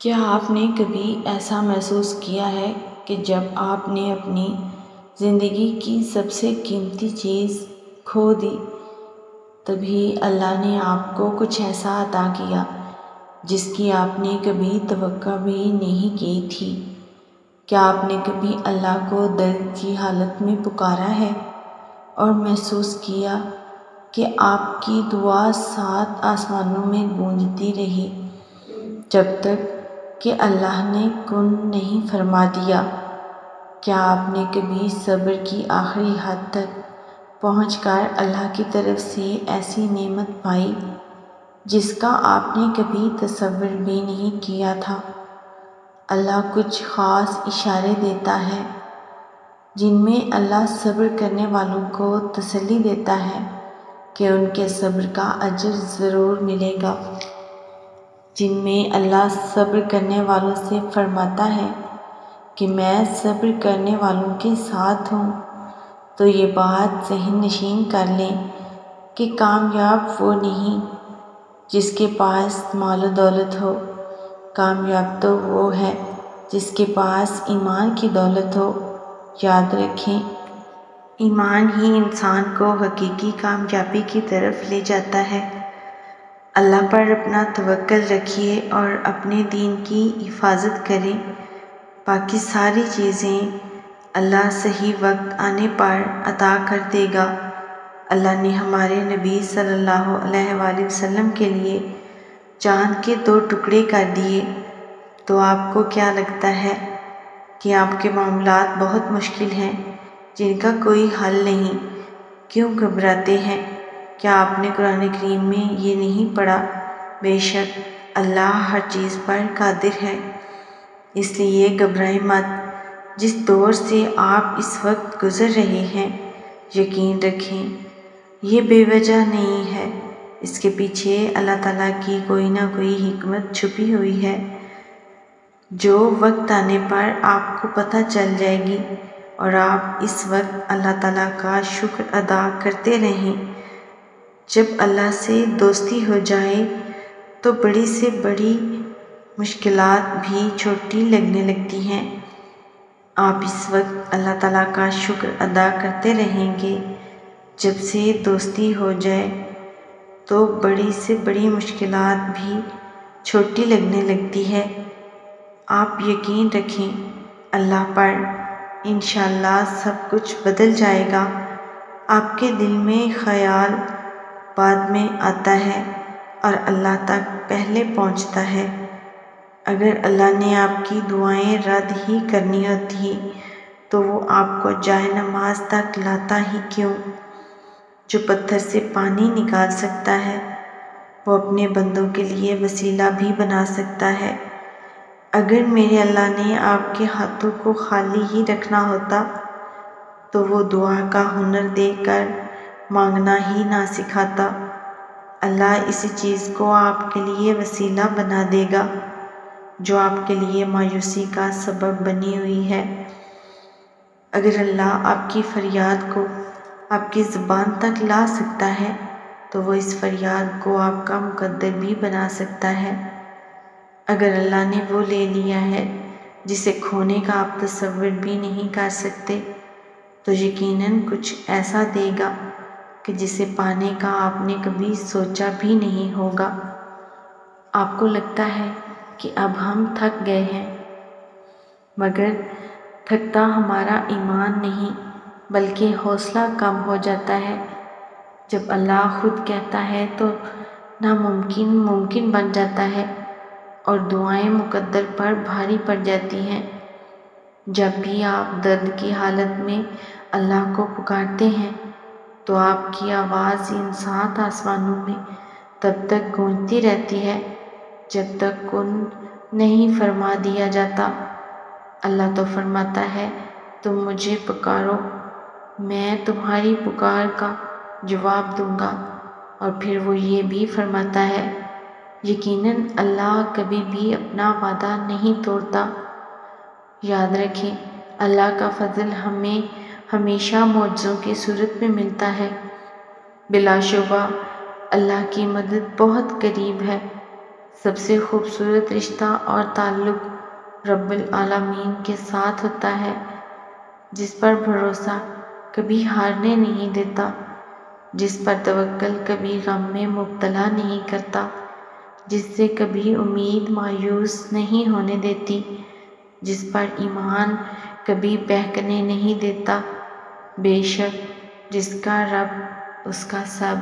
کیا آپ نے کبھی ایسا محسوس کیا ہے کہ جب آپ نے اپنی زندگی کی سب سے قیمتی چیز کھو دی، تبھی اللہ نے آپ کو کچھ ایسا عطا کیا جس کی آپ نے کبھی توقع بھی نہیں کی تھی؟ کیا آپ نے کبھی اللہ کو درد کی حالت میں پکارا ہے اور محسوس کیا کہ آپ کی دعا 7 آسمانوں میں گونجتی رہی جب تک کہ اللہ نے کن نہیں فرما دیا؟ کیا آپ نے کبھی صبر کی آخری حد تک پہنچ کر اللہ کی طرف سے ایسی نعمت پائی جس کا آپ نے کبھی تصور بھی نہیں کیا تھا؟ اللہ کچھ خاص اشارے دیتا ہے جن میں اللہ صبر کرنے والوں کو تسلی دیتا ہے کہ ان کے صبر کا اجر ضرور ملے گا، جن میں اللہ صبر کرنے والوں سے فرماتا ہے کہ میں صبر کرنے والوں کے ساتھ ہوں۔ تو یہ بات ذہن نشین کر لیں کہ کامیاب وہ نہیں جس کے پاس مال و دولت ہو، کامیاب تو وہ ہے جس کے پاس ایمان کی دولت ہو۔ یاد رکھیں، ایمان ہی انسان کو حقیقی کامیابی کی طرف لے جاتا ہے۔ اللہ پر اپنا توکل رکھیے اور اپنے دین کی حفاظت کریں، باقی ساری چیزیں اللہ صحیح وقت آنے پر عطا کر دے گا۔ اللہ نے ہمارے نبی صلی اللہ علیہ وآلہ وسلم کے لیے چاند کے 2 ٹکڑے کر دیے، تو آپ کو کیا لگتا ہے کہ آپ کے معاملات بہت مشکل ہیں جن کا کوئی حل نہیں؟ کیوں گھبراتے ہیں؟ کیا آپ نے قرآن کریم میں یہ نہیں پڑھا، بے شک اللہ ہر چیز پر قادر ہے؟ اس لیے گھبرائیں مت۔ جس دور سے آپ اس وقت گزر رہے ہیں، یقین رکھیں یہ بے وجہ نہیں ہے، اس کے پیچھے اللہ تعالیٰ کی کوئی نہ کوئی حکمت چھپی ہوئی ہے جو وقت آنے پر آپ کو پتہ چل جائے گی، اور آپ اس وقت اللہ تعالیٰ کا شکر ادا کرتے رہیں۔ جب اللہ سے دوستی ہو جائے تو بڑی سے بڑی مشکلات بھی چھوٹی لگنے لگتی ہیں۔ آپ اس وقت اللہ تعالیٰ کا شکر ادا کرتے رہیں گے، جب سے دوستی ہو جائے تو بڑی سے بڑی مشکلات بھی چھوٹی لگنے لگتی ہے۔ آپ یقین رکھیں اللہ پر، انشاءاللہ سب کچھ بدل جائے گا۔ آپ کے دل میں خیال بعد میں آتا ہے اور اللہ تک پہلے پہنچتا ہے۔ اگر اللہ نے آپ کی دعائیں رد ہی کرنی ہوتی تو وہ آپ کو جائے نماز تک لاتا ہی کیوں؟ جو پتھر سے پانی نکال سکتا ہے وہ اپنے بندوں کے لیے وسیلہ بھی بنا سکتا ہے۔ اگر میرے اللہ نے آپ کے ہاتھوں کو خالی ہی رکھنا ہوتا تو وہ دعا کا ہنر دے کر مانگنا ہی نہ سکھاتا۔ اللہ اسی چیز کو آپ کے لیے وسیلہ بنا دے گا جو آپ کے لیے مایوسی کا سبب بنی ہوئی ہے۔ اگر اللہ آپ کی فریاد کو آپ کی زبان تک لا سکتا ہے تو وہ اس فریاد کو آپ کا مقدر بھی بنا سکتا ہے۔ اگر اللہ نے وہ لے لیا ہے جسے کھونے کا آپ تصور بھی نہیں کر سکتے، تو یقیناً کچھ ایسا دے گا کہ جسے پانے کا آپ نے کبھی سوچا بھی نہیں ہوگا۔ آپ کو لگتا ہے کہ اب ہم تھک گئے ہیں، مگر تھکتا ہمارا ایمان نہیں بلکہ حوصلہ کم ہو جاتا ہے۔ جب اللہ خود کہتا ہے تو ناممکن ممکن بن جاتا ہے اور دعائیں مقدر پر بھاری پڑ جاتی ہیں۔ جب بھی آپ درد کی حالت میں اللہ کو پکارتے ہیں تو آپ کی آواز ان 7 آسمانوں میں تب تک گونجتی رہتی ہے جب تک کن نہیں فرما دیا جاتا۔ اللہ تو فرماتا ہے تم مجھے پکارو، میں تمہاری پکار کا جواب دوں گا، اور پھر وہ یہ بھی فرماتا ہے یقیناً اللہ کبھی بھی اپنا وعدہ نہیں توڑتا۔ یاد رکھیں اللہ کا فضل ہمیں ہمیشہ معجزوں کی صورت میں ملتا ہے۔ بلا شبہ اللہ کی مدد بہت قریب ہے۔ سب سے خوبصورت رشتہ اور تعلق رب العالمین کے ساتھ ہوتا ہے، جس پر بھروسہ کبھی ہارنے نہیں دیتا، جس پر توکل کبھی غم میں مبتلا نہیں کرتا، جس سے کبھی امید مایوس نہیں ہونے دیتی، جس پر ایمان کبھی بہکنے نہیں دیتا۔ بے شک جس کا رب اس کا سب